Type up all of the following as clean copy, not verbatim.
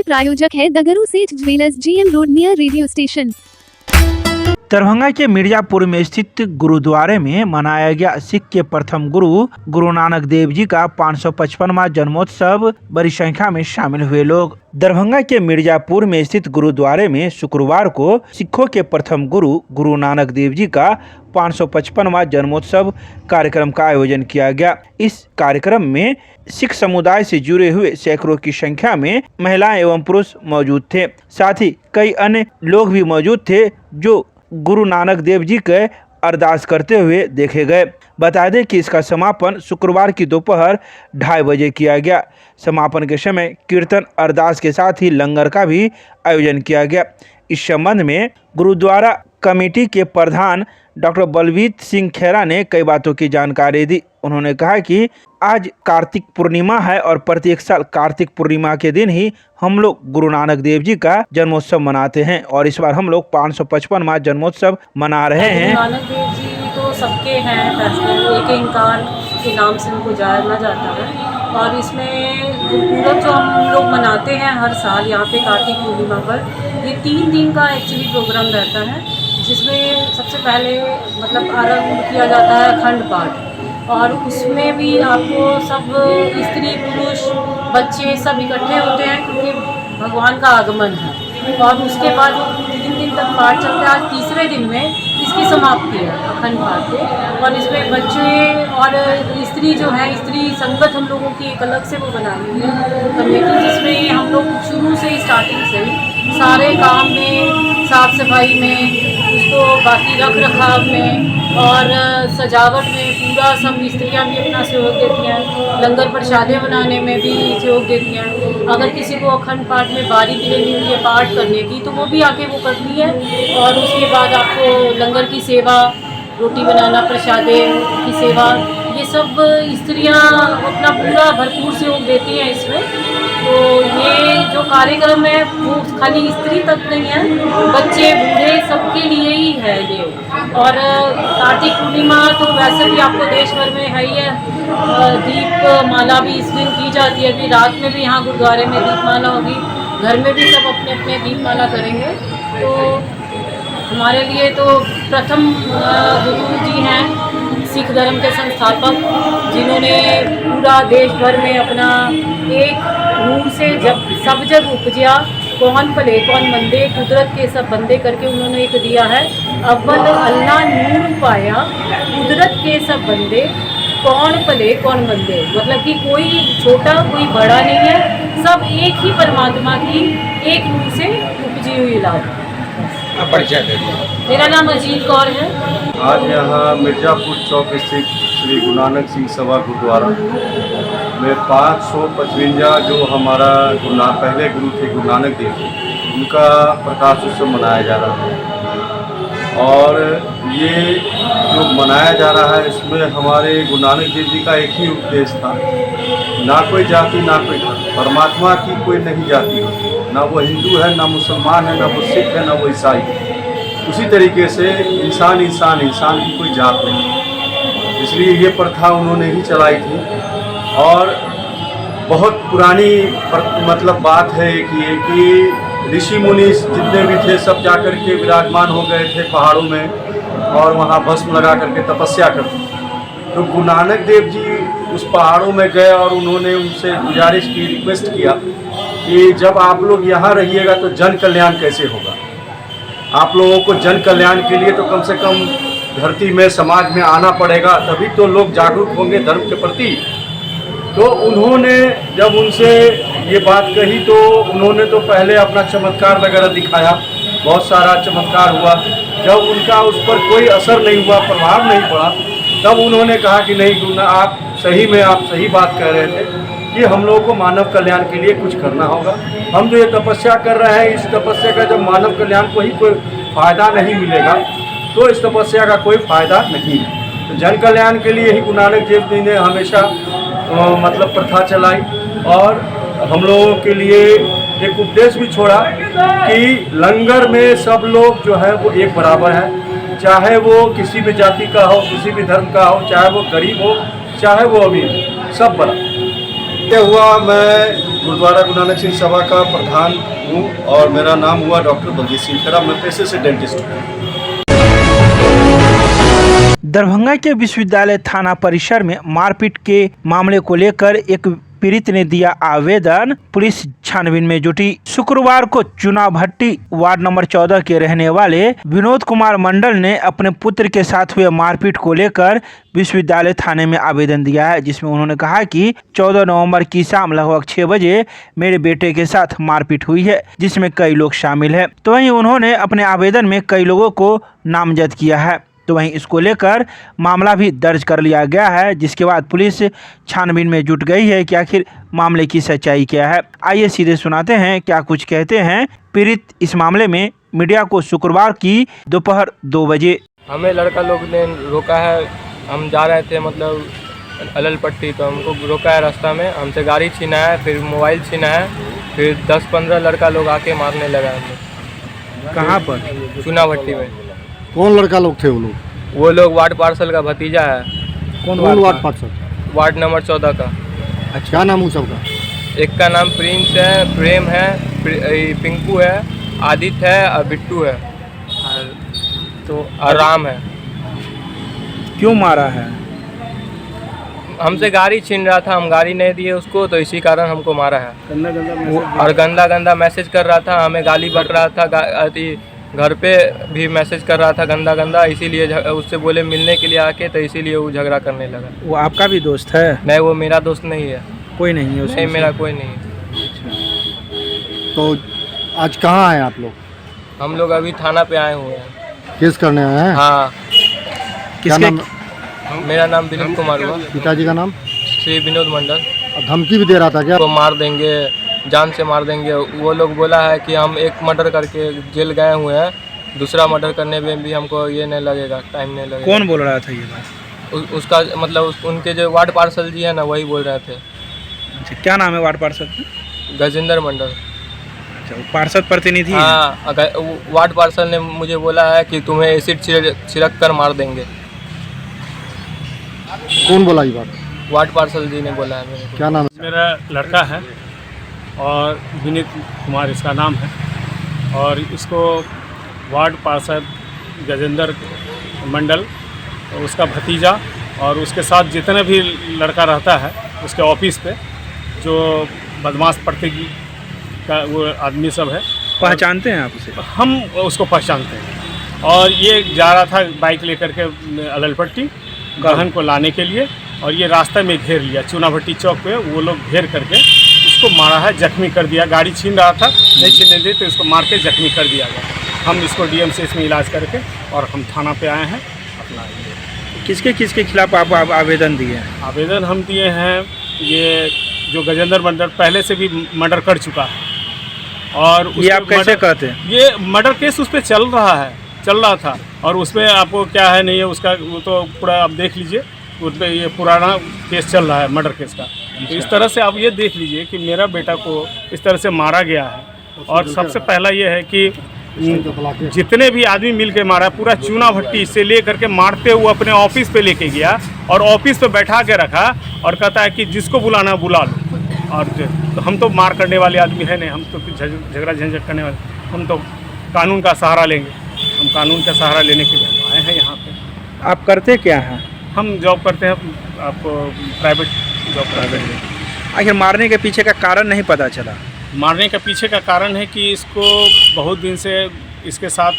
प्रायोजक है द गुरु सेठ jewellers, GM road near radio station. Darbhanga के मिर्जापुर में स्थित गुरुद्वारे में मनाया गया सिख के प्रथम गुरु गुरु नानक देव जी का 555वां जन्मोत्सव। बड़ी संख्या में शामिल हुए लोग। दरभंगा के मिर्जापुर में स्थित गुरुद्वारे में शुक्रवार को सिखों के प्रथम गुरु गुरु नानक देव जी का 555वां जन्मोत्सव कार्यक्रम का आयोजन किया गया। इस कार्यक्रम में सिख समुदाय से जुड़े हुए सैकड़ों की संख्या में महिलाएं एवं पुरुष मौजूद थे। साथ ही कई अन्य लोग भी मौजूद थे जो गुरु नानक देव जी के अरदास करते हुए देखे गए। बता दें कि इसका समापन शुक्रवार की दोपहर 2:30 बजे किया गया। समापन के समय कीर्तन, अरदास के साथ ही लंगर का भी आयोजन किया गया। इस संबंध में गुरुद्वारा कमेटी के प्रधान डॉक्टर बलवीर सिंह खेरा ने कई बातों की जानकारी दी। उन्होंने कहा कि आज कार्तिक पूर्णिमा है और प्रत्येक साल कार्तिक पूर्णिमा के दिन ही हम लोग गुरु नानक देव जी का जन्मोत्सव मनाते हैं और इस बार हम लोग 555वां जन्मोत्सव मना रहे हैं। नानक देव जी तो सबके हैं, एक इंकार के नाम से उनको जाना जाता है और इसमें गुरुपूरब जो हम लोग मनाते हैं हर साल यहाँ पे कार्तिक पूर्णिमा पर, ये 3 दिन का एक्चुअली प्रोग्राम रहता है, जिसमें सबसे पहले मतलब आरंभ किया जाता है अखंड पाठ और उसमें भी आपको सब स्त्री पुरुष बच्चे सब इकट्ठे होते हैं क्योंकि भगवान का आगमन है और उसके बाद 3 दिन तक पाठ चलता है। आज तीसरे दिन में इसकी समाप्ति है अखंड पाठ के और इसमें बच्चे और स्त्री जो है, स्त्री संगत हम लोगों की एक अलग से वो बनाई हुई है कमेटी, जिसमें हम लोग शुरू से ही स्टार्टिंग से ही सारे काम में, साफ सफाई में, उसको बाकी रख रखाव में और सजावट में पूरा सब स्त्रियाँ भी अपना सहयोग देती हैं। लंगर प्रसादें बनाने में भी सहयोग देती हैं। अगर किसी को अखंड पाठ में बारी मिलेगी हुई है पाठ करने की तो वो भी आके वो करती है और उसके बाद आपको लंगर की सेवा, रोटी बनाना, प्रसादें की सेवा, ये सब स्त्रियाँ अपना पूरा भरपूर सहयोग देती हैं इसमें। तो ये जो कार्यक्रम है वो खाली स्त्री तक नहीं है, बच्चे बूढ़े सबके लिए ही है ये। और कार्तिक पूर्णिमा तो वैसे भी आपको देश भर में है ही है, दीप माला भी इस दिन की जाती है। अभी रात में भी यहाँ गुरुद्वारे में दीप माला होगी, घर में भी सब अपने अपने दीप माला करेंगे। तो हमारे लिए तो प्रथम गुरु जी हैं सिख धर्म के संस्थापक, जिन्होंने पूरा देश भर में अपना एक नूर से सब जग उपजिया, कौन भले कौन मंदे, कुदरत के सब बंदे करके उन्होंने एक दिया है। अव्वल अल्लाह नूर पाया, कुदरत के सब बंदे, कौन भले कौन मंदे, मतलब कि कोई छोटा कोई बड़ा नहीं है, सब एक ही परमात्मा की एक नूर से उपजी हुई लाभ। मेरा नाम अजीत कौर है। आज यहाँ मिर्जापुर चौक स्थित श्री गुरु नानक सिंह सभा गुरुद्वारा में 555 जो हमारा पहले गुरु थे गुरु नानक देव जी, उनका प्रकाश उत्सव मनाया जा रहा है। और ये जो मनाया जा रहा है इसमें हमारे गुरु नानक देव जी का एक ही उपदेश था, ना कोई जाति ना कोई धर्म, परमात्मा की कोई नहीं जाति होती, ना वो हिंदू है, ना मुसलमान है, ना वो सिख है, ना वो ईसाई है। उसी तरीके से इंसान की कोई जात नहीं, इसलिए ये प्रथा उन्होंने ही चलाई थी। और बहुत पुरानी मतलब बात है कि ऋषि मुनि जितने भी थे सब जाकर के विराजमान हो गए थे पहाड़ों में और वहाँ भस्म लगा करके तपस्या करते। तो गुरु नानक देव जी उस पहाड़ों में गए और उन्होंने उनसे गुजारिश की, रिक्वेस्ट किया कि जब आप लोग यहाँ रहिएगा तो जन कल्याण कैसे होगा, आप लोगों को जन कल्याण के लिए तो कम से कम धरती में, समाज में आना पड़ेगा, तभी तो लोग जागरूक होंगे धर्म के प्रति। तो उन्होंने जब उनसे ये बात कही तो उन्होंने तो पहले अपना चमत्कार वगैरह दिखाया, बहुत सारा चमत्कार हुआ। जब उनका उस पर कोई असर नहीं हुआ, प्रभाव नहीं पड़ा, तब उन्होंने कहा कि नहीं गुरु, आप सही बात कह रहे थे कि हम लोगों को मानव कल्याण के लिए कुछ करना होगा। हम जो ये तपस्या कर रहे हैं, इस तपस्या का जब मानव कल्याण को ही कोई फ़ायदा नहीं मिलेगा तो इस तपस्या का कोई फ़ायदा नहीं है। तो जन कल्याण के लिए ही गुरु नानक देव जी ने हमेशा मतलब प्रथा चलाई और हम लोगों के लिए एक उपदेश भी छोड़ा कि लंगर में सब लोग जो है वो एक बराबर है, चाहे वो किसी भी जाति का हो, किसी भी धर्म का हो, चाहे वो गरीब हो, चाहे वो अमीर हो, सब बराबर। हुआ मैं गुरुद्वारा गुरु नानक सिंह सभा का प्रधान हूँ और मेरा नाम हुआ डॉक्टर बलजीत सिंह खरा। मैं पेशे से डेंटिस्ट हूँ। दरभंगा के विश्वविद्यालय थाना परिसर में मारपीट के मामले को लेकर एक पीड़ित ने दिया आवेदन, पुलिस छानबीन में जुटी। शुक्रवार को चुनाभट्टी वार्ड नंबर 14 के रहने वाले विनोद कुमार मंडल ने अपने पुत्र के साथ हुए मारपीट को लेकर विश्वविद्यालय थाने में आवेदन दिया है, जिसमें उन्होंने कहा कि 14 नवंबर की शाम लगभग 6 बजे मेरे बेटे के साथ मारपीट हुई है, जिसमें कई लोग शामिल हैं। तो वहीं उन्होंने अपने आवेदन में कई लोगों को नामजद किया है। तो वहीं इसको लेकर मामला भी दर्ज कर लिया गया है, जिसके बाद पुलिस छानबीन में जुट गई है कि आखिर मामले की सच्चाई क्या है। आइए सीधे सुनाते हैं क्या कुछ कहते हैं पीड़ित इस मामले में मीडिया को शुक्रवार की दोपहर 2 बजे। हमें लड़का लोग ने रोका है, हम जा रहे थे मतलब अलल पट्टी, तो हमको रोका है रास्ता में, हमसे गाड़ी छीना है, फिर मोबाइल छीना है, फिर 10-15 लड़का लोग आके मारने लगा हमें। कहाँ पर? चुनाभट्टी में। कौन लड़का लोग थे वो लोग? वो लोग वार्ड पार्षद का भतीजा है। कौन वार्ड पार्षद? वार्ड नंबर 14 का। अच्छा, क्या नाम उन सबका? एक का नाम प्रिंस है, प्रेम है, पिंकू है, आदित्य है और बिट्टू है, तो और राम है। क्यों मारा है? हमसे गाड़ी छीन रहा था, हम गाड़ी नहीं दिए उसको, तो इसी कारण हमको मारा है। और गंदा गंदा मैसेज कर रहा था, हमें गाली बक रहा था, घर पे भी मैसेज कर रहा था गंदा गंदा, इसीलिए उससे बोले मिलने के लिए आके, तो इसीलिए वो झगड़ा करने लगा। वो आपका भी दोस्त है? नहीं, वो मेरा दोस्त नहीं है। कोई नहीं है नहीं, मेरा कोई नहीं है। तो आज कहाँ हैं आप लोग? हम लोग अभी थाना पे आए हुए हैं। केस करने आए हैं? हाँ। क्या नाम? मेरा नाम विनोद कुमार हुआ। पिताजी का नाम? श्री विनोद मंडल। धमकी भी दे रहा था क्या? वो मार देंगे, जान से मार देंगे। वो लोग बोला है कि हम एक मर्डर करके जेल गए हुए हैं, दूसरा मर्डर करने में भी हमको ये नहीं लगेगा, टाइम नहीं लगेगा। कौन बोल रहा था ये बात? उसका मतलब उनके जो वार्ड पार्षद जी है ना, वही बोल रहे थे। अच्छा, क्या नाम है वार्ड पार्षद? गजेंद्र मंडल। अच्छा, वो पार्षद प्रतिनिधि? हाँ, वार्ड पार्षद ने मुझे बोला है कि तुम्हें एसिड छिड़क कर मार देंगे। कौन बोला ये बात? वार्ड पार्षद जी ने बोला है मेरे को। क्या नाम? मेरा लड़का है और विनीत कुमार इसका नाम है, और इसको वार्ड पार्षद गजेंद्र मंडल, उसका भतीजा और उसके साथ जितने भी लड़का रहता है उसके ऑफिस पे, जो बदमाश प्रतीक का वो आदमी सब है। पहचानते हैं आप उसे? हम उसको पहचानते हैं। और ये जा रहा था बाइक लेकर के अललपट्टी गहन को लाने के लिए, और ये रास्ते में घेर लिया। चुनाभट्टी चौक पे वो लोग घेर करके उसको मारा है, जख्मी कर दिया। गाड़ी छीन रहा था, नहीं छीनने दी तो इसको मार के जख्मी कर दिया गया। हम इसको डीएमसीएच में इलाज करके और हम थाना पे आए हैं अपना। किसके खिलाफ आप आवेदन दिए हैं? आवेदन हम दिए हैं, ये जो गजेंद्र मंडल पहले से भी मर्डर कर चुका है, और ये आप कैसे कहते हैं? ये मर्डर केस उस पर चल रहा था, और उसमें आपको क्या है नहीं है उसका, वो तो पूरा आप देख लीजिए, उस पर ये पुराना केस चल रहा है मर्डर केस का। तो इस तरह से आप ये देख लीजिए कि मेरा बेटा को इस तरह से मारा गया है। और सबसे पहला ये है कि जितने भी आदमी मिल के मारा, पूरा चुनाभट्टी से ले करके मारते हुए अपने ऑफिस पे लेके गया, और ऑफिस पे बैठा के रखा, और कहता है कि जिसको बुलाना बुला लो। और तो हम तो मार करने वाले आदमी है नहीं, हम तो झगड़ा झंझट करने वाले, हम तो कानून का सहारा लेंगे। हम कानून का सहारा लेने के लिए आए हैं यहाँ पे। आप करते क्या हैं? हम जॉब करते हैं, आपको प्राइवेट जॉब करते हैं। आखिर मारने के पीछे का कारण नहीं पता चला? मारने के पीछे का कारण है कि इसको बहुत दिन से इसके साथ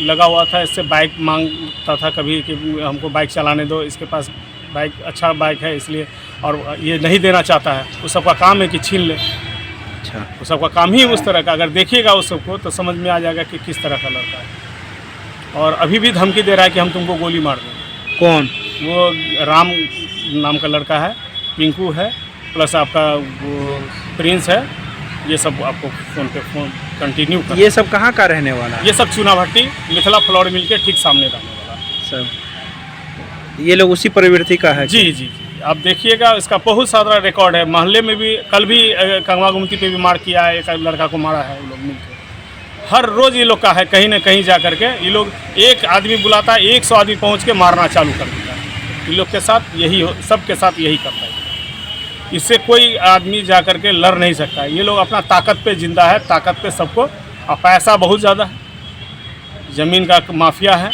लगा हुआ था, इससे बाइक मांगता था कभी कि हमको बाइक चलाने दो, इसके पास बाइक अच्छा बाइक है इसलिए, और ये नहीं देना चाहता है। उस सबका काम है कि छीन ले। अच्छा, उस सबका काम ही उस तरह का, अगर देखिएगा उस सबको तो समझ में आ जाएगा कि किस तरह का लड़का है। और अभी भी धमकी दे रहा है कि हम तुमको गोली मार देंगे। कौन? वो राम नाम का लड़का है, पिंकू है, प्लस आपका वो प्रिंस है। ये सब आपको फोन कंटिन्यू कर। ये सब कहाँ का रहने वाला है? ये सब चुनाभट्टी मिथिला फ्लोर मिल के ठीक सामने रहने वाला सब। ये लोग उसी प्रवृत्ति का है? जी जी जी, आप देखिएगा, इसका बहुत सारा रिकॉर्ड है। मोहल्ले में भी कल भी कंगवा गुमती पे भी मार किया है, एक लड़का को मारा है। ये लोग मिलकर हर रोज़ ये लोग का है, कहीं ना कहीं जा करके ये लोग एक आदमी बुलाता है, 100 आदमी पहुँच के मारना चालू कर देता है। ये लोग के साथ यही सबके साथ यही करता है। इससे कोई आदमी जा कर के लड़ नहीं सकता। ये लोग अपना ताकत पे जिंदा है, ताकत पे सबको, और पैसा बहुत ज़्यादा है, ज़मीन का माफिया है।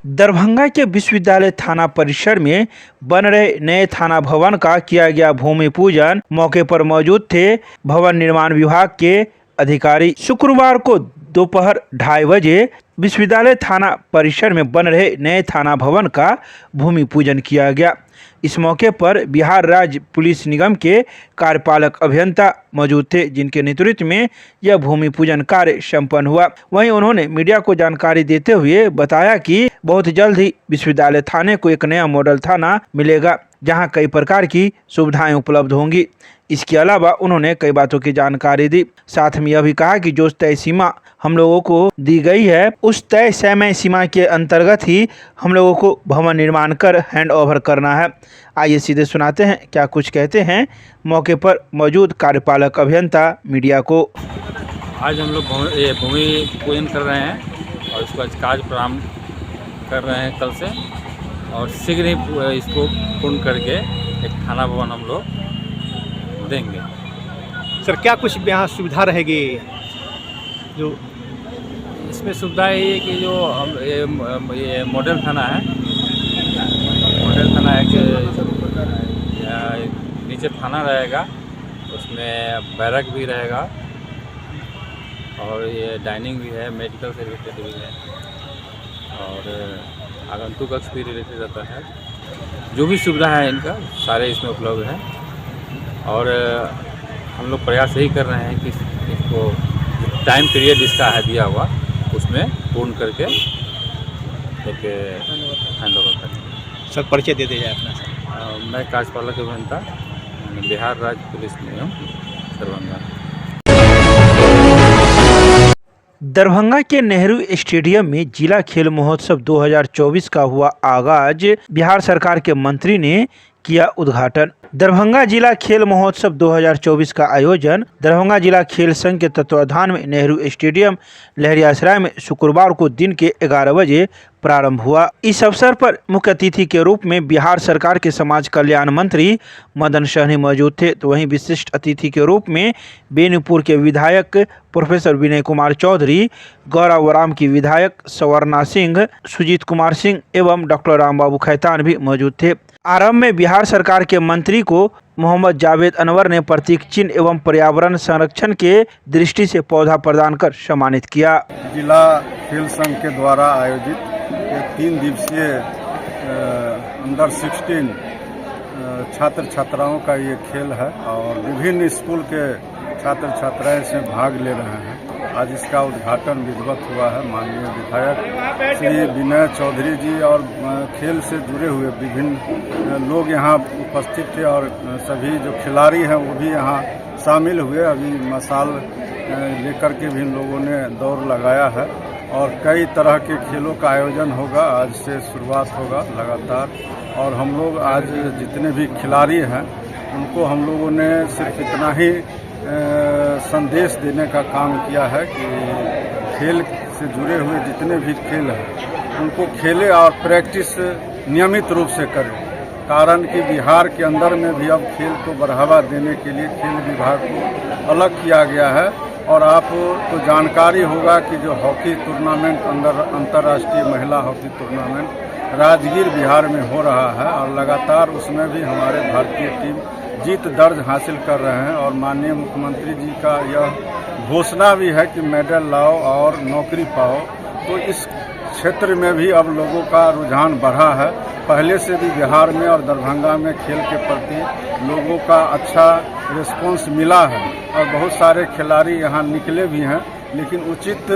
दरभंगा के विश्वविद्यालय थाना परिसर में बन रहे नए थाना भवन का किया गया भूमि पूजन। मौके पर मौजूद थे भवन निर्माण विभाग के अधिकारी। शुक्रवार को दोपहर 2:30 बजे विश्वविद्यालय थाना परिसर में बन रहे नए थाना भवन का भूमि पूजन किया गया। इस मौके पर बिहार राज्य पुलिस निगम के कार्यपालक अभियंता मौजूद थे, जिनके नेतृत्व में यह भूमि पूजन कार्य संपन्न हुआ। वहीं उन्होंने मीडिया को जानकारी देते हुए बताया कि बहुत जल्द ही विश्वविद्यालय थाने को एक नया मॉडल थाना मिलेगा, जहां कई प्रकार की सुविधाएं उपलब्ध होंगी। इसके अलावा उन्होंने कई बातों की जानकारी दी। साथ में यह भी कहा कि जो तय सीमा हम लोगों को दी गई है, उस तय समय सीमा के अंतर्गत ही हम लोगों को भवन निर्माण कर हैंड ओवर करना है। आइए सीधे सुनाते हैं क्या कुछ कहते हैं मौके पर मौजूद कार्यपालक अभियंता मीडिया को। आज हम लोग भूमि पूजन कर रहे हैं और इसका कार्य प्रारंभ कर रहे हैं कल से, और शीघ्र ही इसको पूर्ण करके एक थाना भवन हम लोग देंगे। सर क्या कुछ यहाँ सुविधा रहेगी? जो इसमें सुविधा ये है कि जो ये मॉडल थाना है, मॉडल थाना है कि नीचे थाना रहेगा, उसमें बैरक भी रहेगा और ये डाइनिंग भी है, मेडिकल सर्विस भी है और आगंतुक कक्ष भी रिलेटेड रहता है। जो भी सुविधा है इनका सारे इसमें उपलब्ध है और हम लोग प्रयास यही कर रहे हैं कि इसको टाइम पीरियड इसका है दिया हुआ उसमें पूर्ण करके एक हैंड ओवर करें। सर परिचय दे दीजिए अपना। सर मैं कार्यपालक अभियंता बिहार राज्य पुलिस निगम दरभंगा। दरभंगा के नेहरू स्टेडियम में जिला खेल महोत्सव 2024 का हुआ आगाज। बिहार सरकार के मंत्री ने किया उद्घाटन। दरभंगा जिला खेल महोत्सव 2024 का आयोजन दरभंगा जिला खेल संघ के तत्वाधान में नेहरू स्टेडियम लहरियासराय में शुक्रवार को दिन के 11 बजे प्रारंभ हुआ। इस अवसर पर मुख्य अतिथि के रूप में बिहार सरकार के समाज कल्याण मंत्री मदन सहनी मौजूद थे, तो वहीं विशिष्ट अतिथि के रूप में बेनीपुर के विधायक प्रोफेसर विनय कुमार चौधरी, गौरावराम की विधायक सवर्णा सिंह, सुजीत कुमार सिंह एवं डॉक्टर रामबाबू खैतान भी मौजूद थे। आरंभ में बिहार सरकार के मंत्री को मोहम्मद जावेद अनवर ने प्रतीक चिन्ह एवं पर्यावरण संरक्षण के दृष्टि से पौधा प्रदान कर सम्मानित किया। जिला खेल संघ के द्वारा आयोजित एक 3 दिवसीय अंडर 16 छात्र छात्राओं का ये खेल है और विभिन्न स्कूल के छात्र छात्राएं इसमें भाग ले रहे हैं। आज इसका उद्घाटन विधिवत हुआ है। माननीय विधायक श्री विनय चौधरी जी और खेल से जुड़े हुए विभिन्न लोग यहाँ उपस्थित थे और सभी जो खिलाड़ी हैं वो भी यहाँ शामिल हुए। अभी मशाल लेकर के भी लोगों ने दौड़ लगाया है और कई तरह के खेलों का आयोजन होगा। आज से शुरुआत होगा लगातार और हम लोग आज जितने भी खिलाड़ी हैं उनको हम लोगों ने सिर्फ इतना ही संदेश देने का काम किया है कि खेल से जुड़े हुए जितने भी खेल हैं उनको खेलें और प्रैक्टिस नियमित रूप से करें। कारण कि बिहार के अंदर में भी अब खेल को बढ़ावा देने के लिए खेल विभाग को अलग किया गया है और आपको जानकारी होगा कि जो हॉकी टूर्नामेंट अंतर्राष्ट्रीय महिला हॉकी टूर्नामेंट राजगीर बिहार में हो रहा है और लगातार उसमें भी हमारे भारतीय टीम जीत दर्ज हासिल कर रहे हैं और माननीय मुख्यमंत्री जी का यह घोषणा भी है कि मेडल लाओ और नौकरी पाओ। तो इस क्षेत्र में भी अब लोगों का रुझान बढ़ा है। पहले से भी बिहार में और दरभंगा में खेल के प्रति लोगों का अच्छा रिस्पांस मिला है और बहुत सारे खिलाड़ी यहाँ निकले भी हैं, लेकिन उचित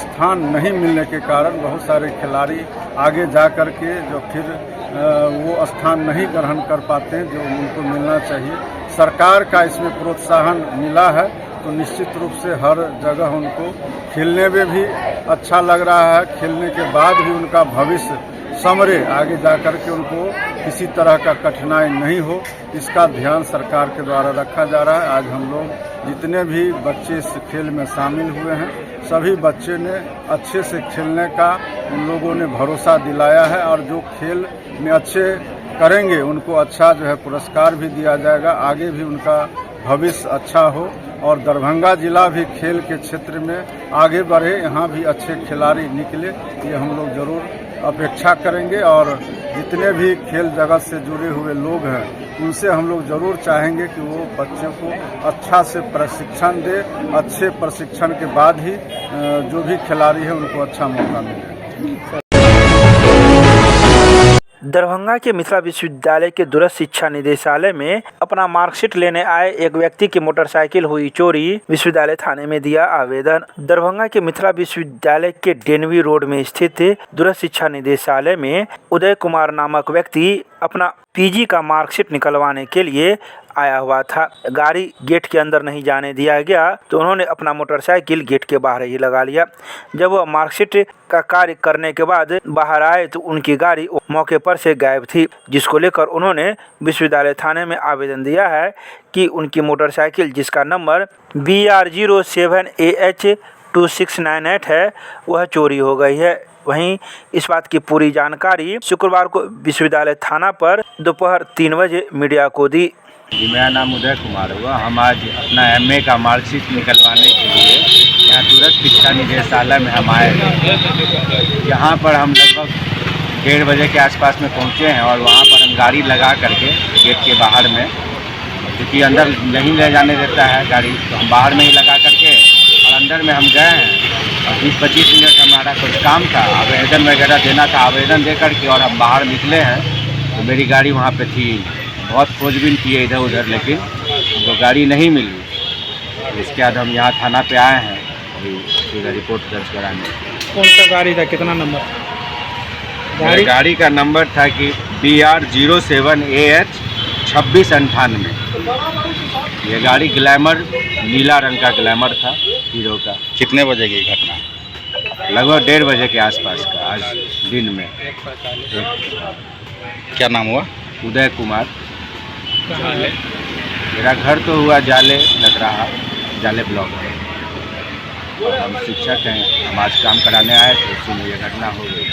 स्थान नहीं मिलने के कारण बहुत सारे खिलाड़ी आगे जा कर के जो फिर वो स्थान नहीं ग्रहण कर पाते हैं जो उनको मिलना चाहिए। सरकार का इसमें प्रोत्साहन मिला है तो निश्चित रूप से हर जगह उनको खेलने में भी अच्छा लग रहा है। खेलने के बाद भी उनका भविष्य संवरे, आगे जा कर के उनको किसी तरह का कठिनाई नहीं हो, इसका ध्यान सरकार के द्वारा रखा जा रहा है। आज हम लोग जितने भी बच्चे इस खेल में शामिल हुए हैं सभी बच्चे ने अच्छे से खेलने का उन लोगों ने भरोसा दिलाया है और जो खेल में अच्छे करेंगे उनको अच्छा जो है पुरस्कार भी दिया जाएगा, आगे भी उनका भविष्य अच्छा हो और दरभंगा जिला भी खेल के क्षेत्र में आगे बढ़े, यहाँ भी अच्छे खिलाड़ी निकले, ये हम लोग जरूर अपेक्षा करेंगे। और जितने भी खेल जगत से जुड़े हुए लोग हैं उनसे हम लोग जरूर चाहेंगे कि वो बच्चों को अच्छा से प्रशिक्षण दे, अच्छे प्रशिक्षण के बाद ही जो भी खिलाड़ी है उनको अच्छा मौका मिले। दरभंगा के मिथिला विश्वविद्यालय के दूरस्थ शिक्षा निदेशालय में अपना मार्कशीट लेने आए एक व्यक्ति की मोटरसाइकिल हुई चोरी, विश्वविद्यालय थाने में दिया आवेदन। दरभंगा के मिथिला विश्वविद्यालय के डेनवी रोड में स्थित दूरस्थ शिक्षा निदेशालय में उदय कुमार नामक व्यक्ति अपना पीजी का मार्कशीट निकलवाने के लिए आया हुआ था। गाड़ी गेट के अंदर नहीं जाने दिया गया तो उन्होंने अपना मोटरसाइकिल गेट के बाहर ही लगा लिया। जब वह मार्कशीट का कार्य करने के बाद बाहर आए तो उनकी गाड़ी मौके पर से गायब थी, जिसको लेकर उन्होंने विश्वविद्यालय थाने में आवेदन दिया है कि उनकी मोटरसाइकिल जिसका नंबर BR07AH2698 है वह चोरी हो गई है। वहीं इस बात की पूरी जानकारी शुक्रवार को विश्वविद्यालय थाना पर दोपहर 3 बजे मीडिया को दी। जी, मेरा नाम उदय कुमार हुआ। हम आज अपना MA का मार्कशीट निकलवाने के लिए यहाँ दूरस्थ शिक्षा निदेशालय में हम आए हैं। यहाँ पर हम लगभग 1:30 बजे के आसपास में पहुँचे हैं और वहाँ पर हम गाड़ी लगा करके गेट के बाहर में, क्योंकि अंदर नहीं ले जाने देता है गाड़ी, तो हम बाहर में ही लगा करके और अंदर में हम गए हैं और 20-25 मिनट हमारा कुछ काम था, आवेदन वगैरह देना था, आवेदन दे करके और हम बाहर निकले हैं तो मेरी गाड़ी वहाँ पे थी। बहुत खोजबीन किए इधर उधर, लेकिन हमको गाड़ी नहीं मिली। इसके बाद हम यहाँ थाना पे आए हैं अभी रिपोर्ट दर्ज कराने। कौन सा गाड़ी था, कितना नंबर? गाड़ी का नंबर था कि BR07AH2698। ये गाड़ी ग्लैमर, नीला रंग का ग्लैमर था, हीरो का। कितने बजे की घटना? लगभग 1:30 बजे के आसपास का, आज दिन में। क्या नाम हुआ? उदय कुमार। मेरा घर तो हुआ जाले लग रहा, जाले ब्लॉक में। हम शिक्षक हैं, हम आज काम कराने आए थे, उसी में ये घटना हो गई।